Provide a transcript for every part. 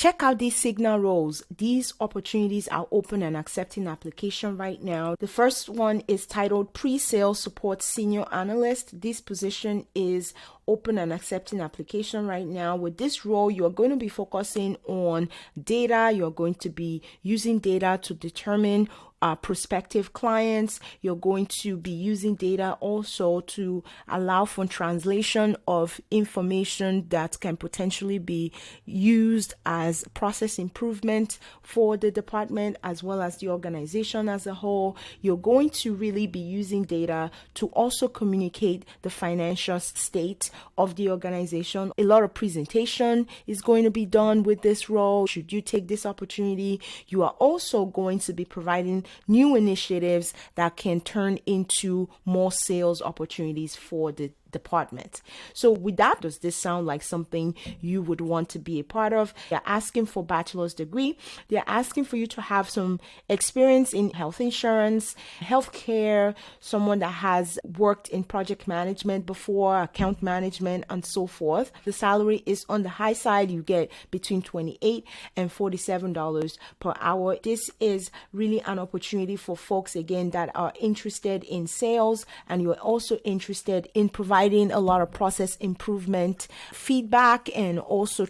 check out these Cigna roles. These opportunities are open and accepting application right now. The first one is titled Pre-Sale Support Senior Analyst. This position is open and accepting application right now. With this role, you're going to be focusing on data. You're going to be using data to determine prospective clients. You're going to be using data also to allow for translation of information that can potentially be used as process improvement for the department as well as the organization as a whole. You're going to really be using data to also communicate the financial state of the organization. A lot of presentation is going to be done with this role. Should you take this opportunity, you are also going to be providing new initiatives that can turn into more sales opportunities for the department. So with that, does this sound like something you would want to be a part of? They're asking for bachelor's degree. They're asking for you to have some experience in health insurance, healthcare, someone that has worked in project management before, account management, and so forth. The salary is on the high side. You get between $28 and $47 per hour. This is really an opportunity for folks, again, that are interested in sales, and you're also interested in providing a lot of process improvement feedback and also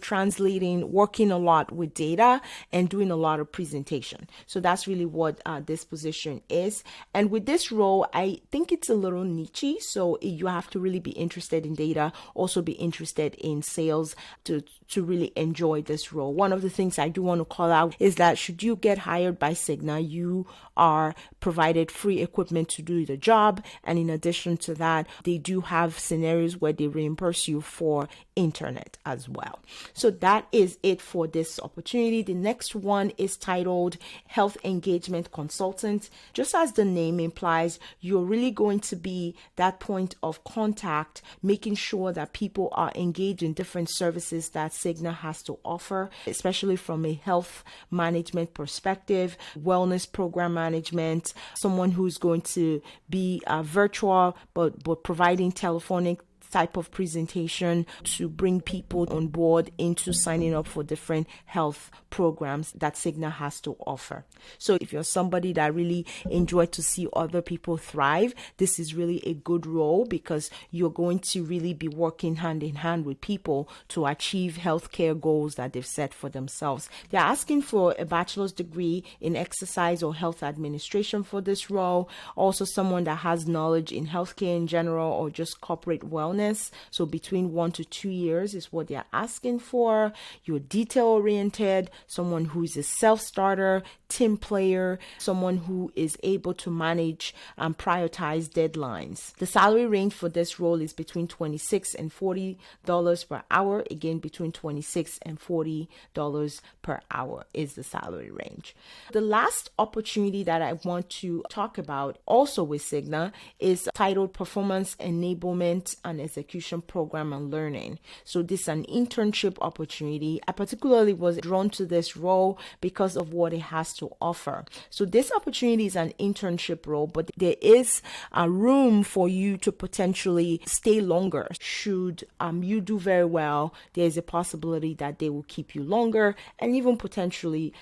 working a lot with data and doing a lot of presentation. So that's really what this position is. And with this role, I think it's a little niche. So you have to really be interested in data, also be interested in sales to really enjoy this role. One of the things I do want to call out is that should you get hired by Cigna, you are provided free equipment to do the job. And in addition to that, they do have scenarios where they reimburse you for internet as well. So that is it for this opportunity. The next one is titled Health Engagement Consultant. Just as the name implies, you're really going to be that point of contact, making sure that people are engaged in different services that Cigna has to offer, especially from a health management perspective, wellness program management, someone who's going to be virtual, but providing telephonic type of presentation to bring people on board into signing up for different health programs that Cigna has to offer. So if you're somebody that really enjoy to see other people thrive, this is really a good role because you're going to really be working hand in hand with people to achieve healthcare goals that they've set for themselves. They're asking for a bachelor's degree in exercise or health administration for this role. Also someone that has knowledge in healthcare in general or just corporate wellness. So between 1 to 2 years is what they're asking for. You're detail oriented, someone who is a self-starter, team player, someone who is able to manage and prioritize deadlines. The salary range for this role is between $26 and $40 per hour. Again, between $26 and $40 per hour is the salary range. The last opportunity that I want to talk about also with Cigna is titled Performance Enablement and Execution Program and Learning. So this is an internship opportunity. I particularly was drawn to this role because of what it has to offer. So this opportunity is an internship role, but there is a room for you to potentially stay longer. Should you do very well, there's a possibility that they will keep you longer and even potentially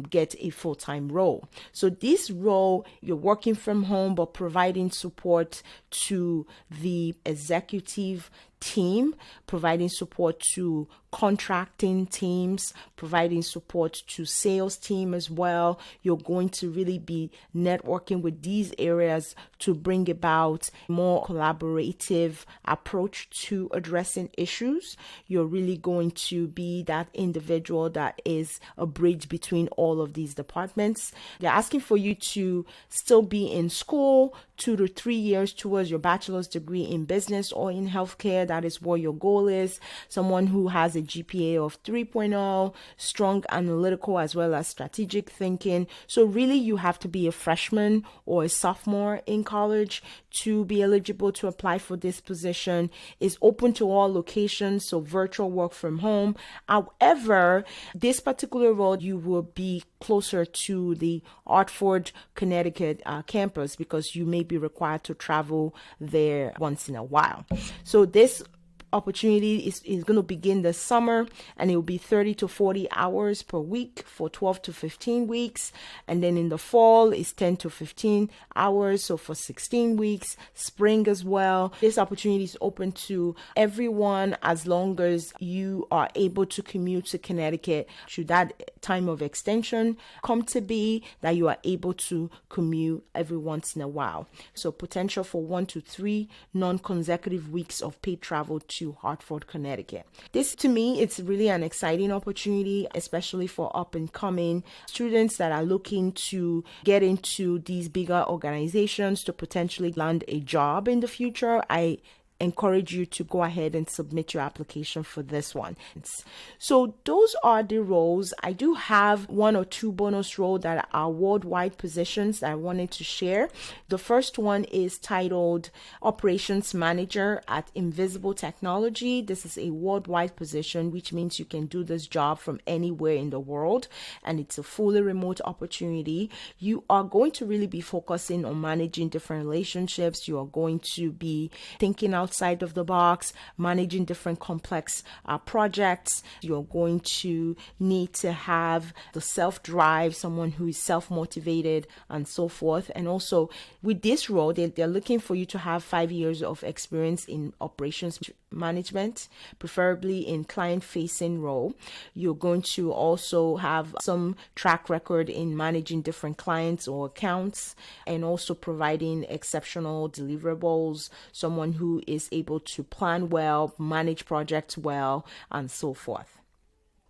get a full-time role. So this role, you're working from home, but providing support to the executive team, providing support to contracting teams, providing support to sales team as well. You're going to really be networking with these areas to bring about more collaborative approach to addressing issues. You're really going to be that individual that is a bridge between all of these departments. They're asking for you to still be in school 2 to 3 years towards your bachelor's degree in business or in healthcare. That is what your goal is. Someone who has a GPA of 3.0, strong analytical as well as strategic thinking. So really you have to be a freshman or a sophomore in college to be eligible to apply for this position. It's open to all locations, so virtual work from home. However, this particular role, you will be closer to the Hartford, Connecticut campus because you may be required to travel there once in a while. So this opportunity is going to begin this summer, and it will be 30 to 40 hours per week for 12 to 15 weeks. And then in the fall is 10 to 15 hours, so for 16 weeks. Spring as well. This opportunity is open to everyone as long as you are able to commute to Connecticut. Should that time of extension come to be, that you are able to commute every once in a while. So potential for 1 to 3 non-consecutive weeks of paid travel to Hartford, Connecticut. This, to me, it's really an exciting opportunity, especially for up and coming students that are looking to get into these bigger organizations to potentially land a job in the future. I encourage you to go ahead and submit your application for this one. So those are the roles. I do have 1 or 2 bonus roles that are worldwide positions that I wanted to share. The first one is titled Operations Manager at Invisible Technology. This is a worldwide position, which means you can do this job from anywhere in the world, and it's a fully remote opportunity. You are going to really be focusing on managing different relationships. You are going to be thinking outside of the box, managing different complex projects. You're going to need to have the self-drive, someone who is self-motivated, and so forth. And also with this role, they're looking for you to have 5 years of experience in operations management, preferably in client-facing role. You're going to also have some track record in managing different clients or accounts, and also providing exceptional deliverables, someone who is able to plan well, manage projects well, and so forth.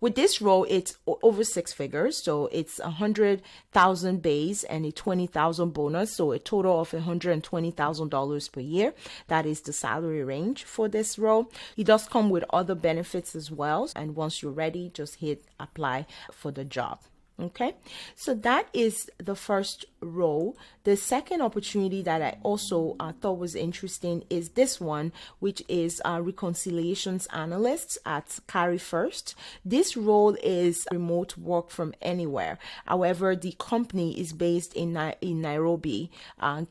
With this role, it's over 6 figures, so it's 100,000 base and a 20,000 bonus, so a total of $120,000 per year. That is the salary range for this role. It does come with other benefits as well, and once you're ready, just hit apply for the job. Okay, so that is the first role. The second opportunity that I also thought was interesting is this one, which is reconciliations analyst at Carry First. This role is remote work from anywhere. However, the company is based in Nairobi,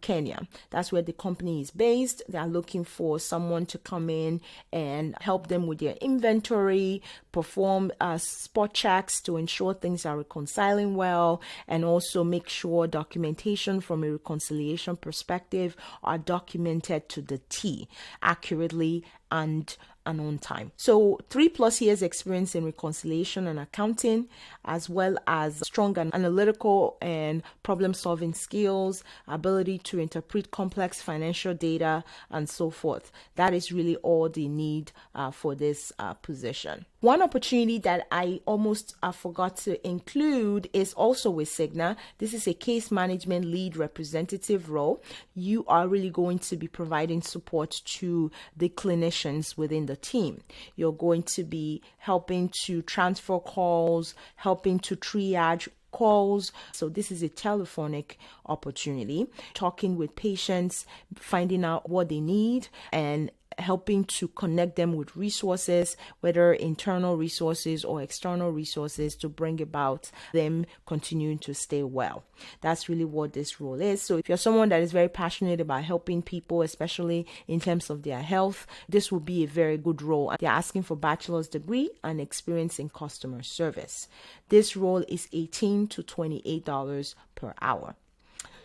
Kenya. That's where the company is based. They are looking for someone to come in and help them with their inventory, perform spot checks to ensure things are reconciled well, and also make sure documentation from a reconciliation perspective are documented to the T accurately and on time. So 3+ years experience in reconciliation and accounting, as well as strong and analytical and problem solving skills, ability to interpret complex financial data, and so forth. That is really all they need for this position. One opportunity that I almost forgot to include is also with Cigna. This is a case management lead representative role. You are really going to be providing support to the clinicians within the team. You're going to be helping to transfer calls, helping to triage calls. So this is a telephonic opportunity, talking with patients, finding out what they need, and helping to connect them with resources, whether internal resources or external resources, to bring about them continuing to stay well. That's really what this role is. So if you're someone that is very passionate about helping people, especially in terms of their health, this will be a very good role. They're asking for bachelor's degree and experience in customer service. This role is $18 to $28 per hour.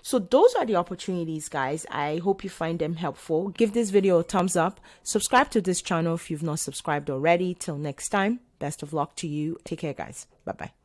So those are the opportunities, guys. I hope you find them helpful. Give this video a thumbs up. Subscribe to this channel if you've not subscribed already. Till next time, best of luck to you. Take care, guys. Bye-bye.